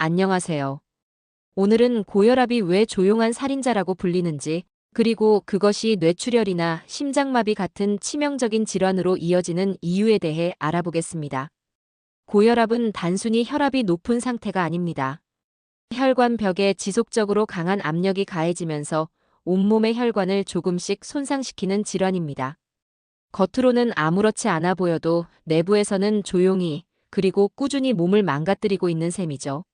안녕하세요. 오늘은 고혈압이 왜 조용한 살인자라고 불리는지, 그리고 그것이 뇌출혈이나 심장마비 같은 치명적인 질환으로 이어지는 이유에 대해 알아보겠습니다. 고혈압은 단순히 혈압이 높은 상태가 아닙니다. 혈관벽에 지속적으로 강한 압력이 가해지면서 온몸의 혈관을 조금씩 손상시키는 질환입니다. 겉으로는 아무렇지 않아 보여도 내부에서는 조용히, 그리고 꾸준히 몸을 망가뜨리고 있는 셈이죠.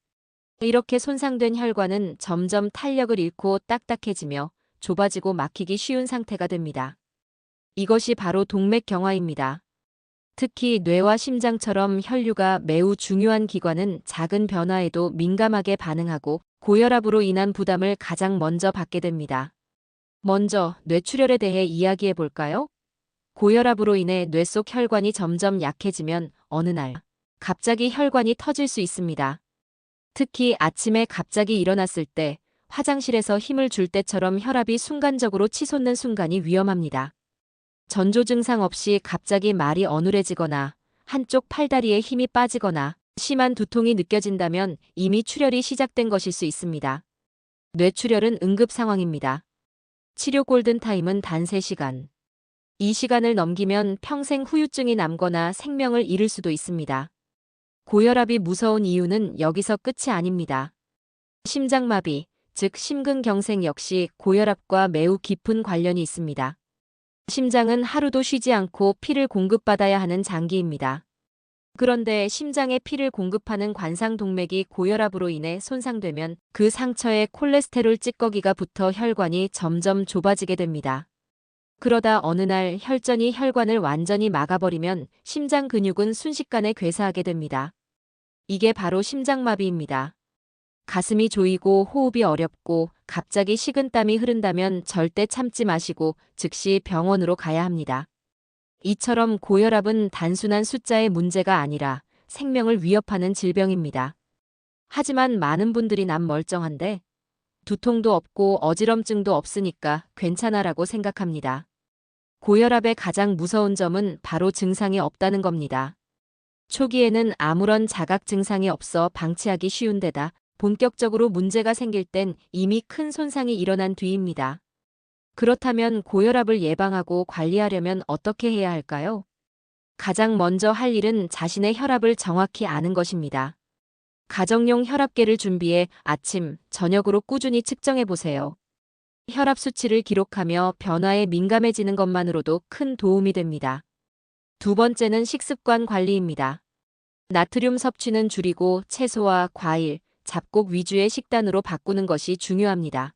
이렇게 손상된 혈관은 점점 탄력을 잃고 딱딱해지며 좁아지고 막히기 쉬운 상태가 됩니다. 이것이 바로 동맥경화입니다. 특히 뇌와 심장처럼 혈류가 매우 중요한 기관은 작은 변화에도 민감하게 반응하고 고혈압으로 인한 부담을 가장 먼저 받게 됩니다. 먼저 뇌출혈에 대해 이야기해 볼까요? 고혈압으로 인해 뇌 속 혈관이 점점 약해지면 어느 날 갑자기 혈관이 터질 수 있습니다. 특히 아침에 갑자기 일어났을 때, 화장실에서 힘을 줄 때처럼 혈압이 순간적으로 치솟는 순간이 위험합니다. 전조 증상 없이 갑자기 말이 어눌해지거나 한쪽 팔다리에 힘이 빠지거나 심한 두통이 느껴진다면 이미 출혈이 시작된 것일 수 있습니다. 뇌출혈은 응급 상황입니다. 치료 골든타임은 단 3시간. 이 시간을 넘기면 평생 후유증이 남거나 생명을 잃을 수도 있습니다. 고혈압이 무서운 이유는 여기서 끝이 아닙니다. 심장마비, 즉 심근경색 역시 고혈압과 매우 깊은 관련이 있습니다. 심장은 하루도 쉬지 않고 피를 공급받아야 하는 장기입니다. 그런데 심장에 피를 공급하는 관상동맥이 고혈압으로 인해 손상되면 그 상처에 콜레스테롤 찌꺼기가 붙어 혈관이 점점 좁아지게 됩니다. 그러다 어느 날 혈전이 혈관을 완전히 막아버리면 심장 근육은 순식간에 괴사하게 됩니다. 이게 바로 심장마비입니다. 가슴이 조이고 호흡이 어렵고 갑자기 식은땀이 흐른다면 절대 참지 마시고 즉시 병원으로 가야 합니다. 이처럼 고혈압은 단순한 숫자의 문제가 아니라 생명을 위협하는 질병입니다. 하지만 많은 분들이 난 멀쩡한데 두통도 없고 어지럼증도 없으니까 괜찮아라고 생각합니다. 고혈압의 가장 무서운 점은 바로 증상이 없다는 겁니다. 초기에는 아무런 자각 증상이 없어 방치하기 쉬운데다 본격적으로 문제가 생길 땐 이미 큰 손상이 일어난 뒤입니다. 그렇다면 고혈압을 예방하고 관리하려면 어떻게 해야 할까요? 가장 먼저 할 일은 자신의 혈압을 정확히 아는 것입니다. 가정용 혈압계를 준비해 아침, 저녁으로 꾸준히 측정해 보세요. 혈압 수치를 기록하며 변화에 민감해지는 것만으로도 큰 도움이 됩니다. 두 번째는 식습관 관리입니다. 나트륨 섭취는 줄이고 채소와 과일, 잡곡 위주의 식단으로 바꾸는 것이 중요합니다.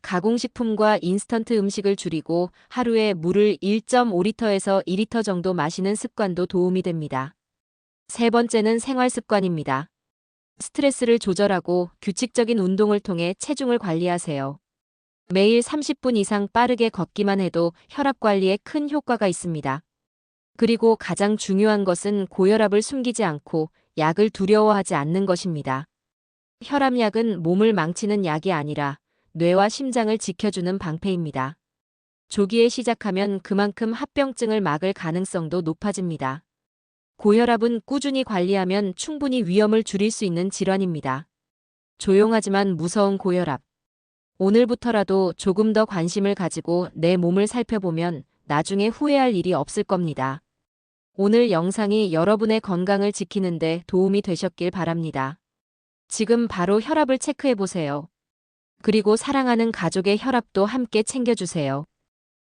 가공식품과 인스턴트 음식을 줄이고 하루에 물을 1.5리터에서 2리터 정도 마시는 습관도 도움이 됩니다. 세 번째는 생활 습관입니다. 스트레스를 조절하고 규칙적인 운동을 통해 체중을 관리하세요. 매일 30분 이상 빠르게 걷기만 해도 혈압 관리에 큰 효과가 있습니다. 그리고 가장 중요한 것은 고혈압을 숨기지 않고 약을 두려워하지 않는 것입니다. 혈압약은 몸을 망치는 약이 아니라 뇌와 심장을 지켜주는 방패입니다. 조기에 시작하면 그만큼 합병증을 막을 가능성도 높아집니다. 고혈압은 꾸준히 관리하면 충분히 위험을 줄일 수 있는 질환입니다. 조용하지만 무서운 고혈압. 오늘부터라도 조금 더 관심을 가지고 내 몸을 살펴보면 나중에 후회할 일이 없을 겁니다. 오늘 영상이 여러분의 건강을 지키는 데 도움이 되셨길 바랍니다. 지금 바로 혈압을 체크해 보세요. 그리고 사랑하는 가족의 혈압도 함께 챙겨주세요.